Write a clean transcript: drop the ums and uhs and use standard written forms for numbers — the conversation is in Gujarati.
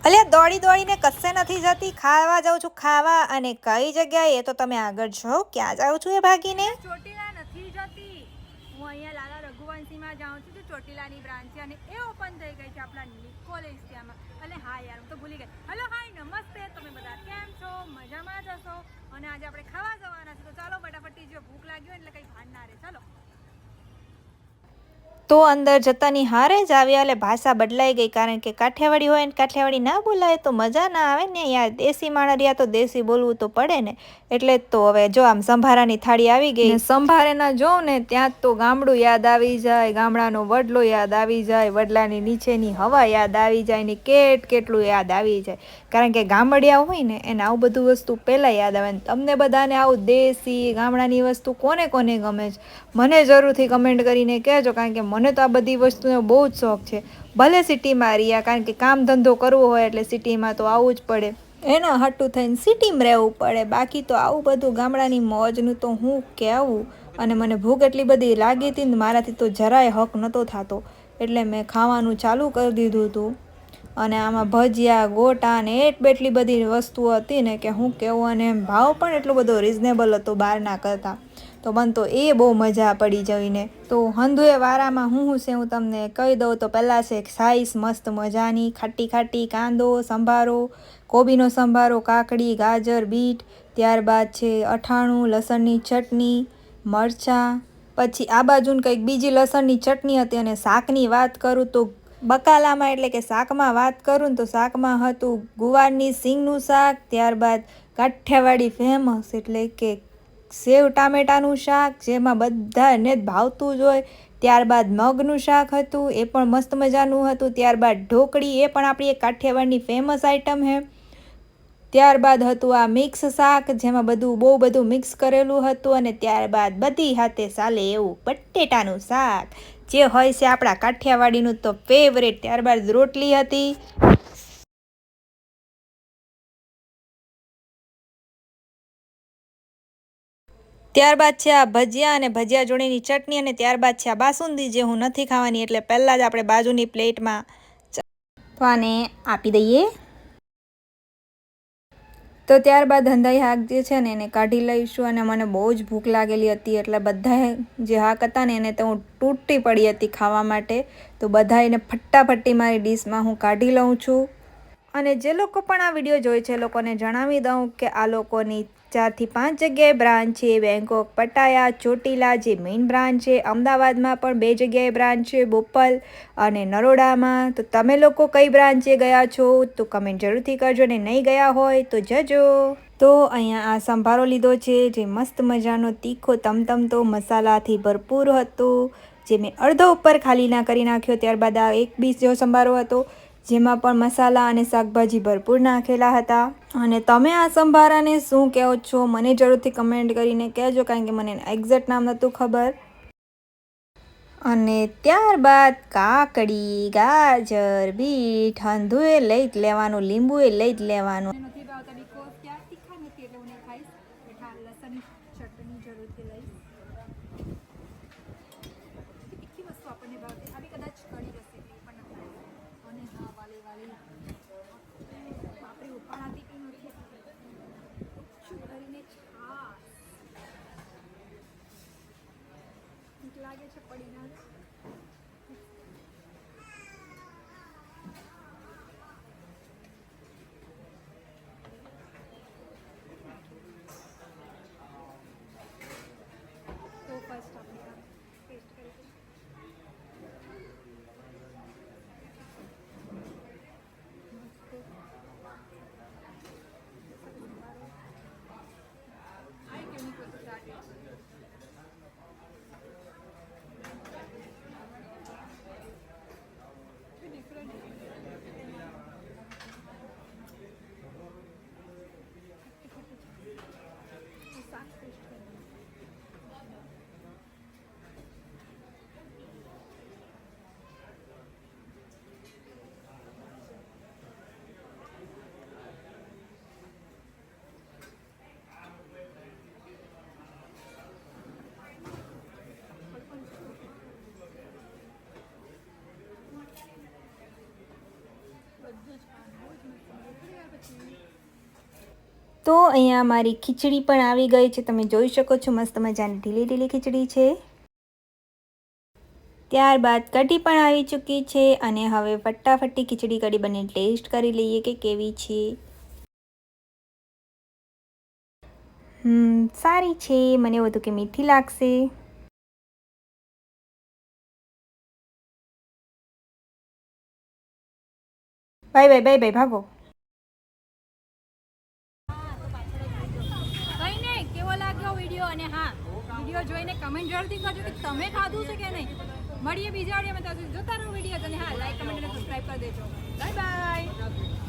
અલ્યા દોડી દોડીને કશે નથી જતી, ખાવા જાઉં છું ખાવા. અને કઈ જગ્યાએ એ તો તમે આગળ જો. ક્યાં જાઉં છું એ ભાગીને? ચોટીલા નથી જતી, હું અહીંયા લાલા રઘુવંશીમાં જાઉં છું. ચોટીલાની બ્રાન્ચ છે અને એ ઓપન થઈ ગઈ છે આપણા નિકોલેજ ત્યાંમાં. અને હા યાર હું તો ભૂલી ગઈ. હેલો હાય નમસ્તે, તમે બધા કેમ છો? મજામાં જ હશો. અને આજે આપણે ખાવા જવાના છે, તો ચાલો ફટાફટી જો ભૂખ લાગી હોય એટલે કંઈ ભાન ના રહે. ચાલો તો અંદર જતાની હારે જ આવ્યા એટલે ભાષા બદલાઈ ગઈ, કારણ કે કાઠિયાવાડી હોય ને કાઠિયાવાડી ના બોલાય તો મજા ના આવે ને યાર. દેશી માણસ રહ્યા તો દેશી બોલવું તો પડે ને. એટલે જ તો હવે જો આમ સંભારાની થાળી આવી ગઈ. સંભારે ના જોઉં ને ત્યાં તો ગામડું યાદ આવી જાય, ગામડાનો વડલો યાદ આવી જાય, વડલાની નીચેની હવા યાદ આવી જાય ને કેટલું યાદ આવી જાય. કારણ કે ગામડિયા હોય ને એને આવું બધું વસ્તુ પહેલાં યાદ આવે ને. તમને બધાને આવું દેશી ગામડાની વસ્તુ કોને કોને ગમે છે મને જરૂરથી કમેન્ટ કરીને કહેજો, કારણ કે મને તો આ બધી વસ્તુનો બહુ જ શોખ છે. ભલે સિટીમાં રહ્યા, કારણ કે કામ ધંધો કરવો હોય એટલે સિટીમાં તો આવવું જ પડે, એના હાટું થઈને સિટીમાં રહેવું પડે. બાકી તો આવું બધું ગામડાની મોજનું તો હું કહેવું. અને મને ભૂખ એટલી બધી લાગી હતી ને મારાથી તો જરાય હક નહોતો થતો, એટલે મેં ખાવાનું ચાલુ કરી દીધું હતું. અને આમાં ભજીયા ગોટા ને એટલી બધી વસ્તુઓ હતી ને કે હું કહેવું. અને ભાવ પણ એટલો બધો રિઝનેબલ હતો બહારના કરતાં. તો મને તો એ બહુ મજા પડી જઈને. તો હંધુએ વારામાં હું છે હું તમને કહી દઉં તો પહેલાં છે સાઈસ મસ્ત મજાની ખાટી ખાટી કાંદો સંભારો, કોબીનો સંભારો, કાકડી, ગાજર, બીટ. ત્યારબાદ છે અઠાણું, લસણની ચટણી, મરચાં. પછી આ બાજુને કંઈક બીજી લસણની ચટણી હતી. અને શાકની વાત કરું તો બકાલામાં એટલે કે શાકમાં વાત કરું ને તો શાકમાં હતું ગુવારની સિંગનું શાક. ત્યારબાદ કાઠિયાવાડી ફેમસ એટલે કે સેવ ટામેટાનું શાક, જેમાં બધાને જ ભાવતું જ હોય. ત્યારબાદ મગનું શાક હતું, એ પણ મસ્ત મજાનું હતું. ત્યારબાદ ઢોકળી, એ પણ આપણી એક કાઠિયાવાડની ફેમસ આઈટમ છે. ત્યારબાદ હતું આ મિક્સ શાક, જેમાં બહુ બધું મિક્સ કરેલું હતું. અને ત્યારબાદ બધી હાથે ચાલે એવું બટેટાનું શાક, જે હોય છે આપણા કાઠિયાવાડીનું તો ફેવરેટ. ત્યારબાદ રોટલી હતી. ત્યારબાદ છે આ ભજીયા અને ભજીયા જોડેની ચટણી. અને ત્યારબાદ છે આ બાસુંદી, જે હું નથી ખાવાની એટલે પહેલાં જ આપણે બાજુની પ્લેટમાં તો આને આપી દઈએ. તો ત્યારબાદ હંધાઈ શાક જે છે ને એને કાઢી લઈશું. અને મને બહુ જ ભૂખ લાગેલી હતી એટલે બધાએ જે શાક હતા ને એને તો હું તૂટી પડી હતી ખાવા માટે. તો બધા એને ફટાફટી મારી ડીશમાં હું કાઢી લઉં છું. અને જે લોકો પણ આ વિડીયો જોઈ છે એ લોકોને જણાવી દઉં કે આ લોકોની 4 થી 5 જગ્યાએ બ્રાન્ચ છે. બેંકોક, પટાયા, ચોટીલા જે મેઇન બ્રાન્ચ છે. અમદાવાદમાં પણ 2 જગ્યાએ બ્રાન્ચ છે, બોપલ અને નરોડામાં. તો તમે લોકો કઈ બ્રાન્ચે ગયા છો તો કમેન્ટ જરૂરથી કરજો. અને નહીં ગયા હોય તો જજો. તો અહીંયા આ સંભારો લીધો છે, જે મસ્ત મજાનો તીખો તમતમતો મસાલાથી ભરપૂર હતો, જે મેં અડધો ઉપર ખાલી ના કરી નાખ્યો. ત્યારબાદ આ એક બીજો સંભારો હતો, જેમાં પણ મસાલા અને શાકભાજી ભરપૂર નાખેલા હતા. અને તમે આ સંભારાને શું કહો છો મને જરૂરથી કમેન્ટ કરીને કહેજો, કારણ કે મને એક્ઝેક્ટ નામ નહોતું ખબર. અને ત્યારબાદ કાકડી, ગાજર, બીટ હંધુએ લઈ જ લેવાનું, લીંબુએ લઈ જ લેવાનું. નથી ભાવતા બીકોઝ ત્યાં તીખા નથી એટલે હું નહીં ખાઈશ. એટલે લસણની ચટણી જરૂરથી લઈશ. તીખી વસ્તુ આપણને ભાવતી, આવી કદાચ કઢી રેસીપી પણ નથી. અને હા વાલી બાપરે ઉપાડાતી પણ નથી. ઓછું કરીને છાશ ભૂખ લાગે છે પડી ના. તો ફર્સ્ટ આપણે ટેસ્ટ કરીશું. તો અહીંયા મારી ખીચડી પણ આવી ગઈ છે, તમે જોઈ શકો છો મસ્ત મજાની ઢીલી ઢીલી ખીચડી છે. ત્યારબાદ કઢી પણ આવી ચૂકી છે અને હવે ફટાફટી ખીચડી કઢી બંને ટેસ્ટ કરી લઈએ કે કેવી છે. સારી છે, મને એવું હતું કે મીઠી લાગશે. બાય બાય બાય બાય ભાગો. કઈ નહીં, કેવો લાગ્યો વિડીયો? અને હા, વિડીયો જોઈને કમેન્ટ જરૂરથી કરજો કે તમે ખાધું છે કે નહીં. મળીએ બીજા વિડીયોમાં, ત્યાં સુધી જોતા રહો વિડીયો. અને હા, લાઈક કમેન્ટ અને સબસ્ક્રાઈબ કરી દેજો. Bye bye.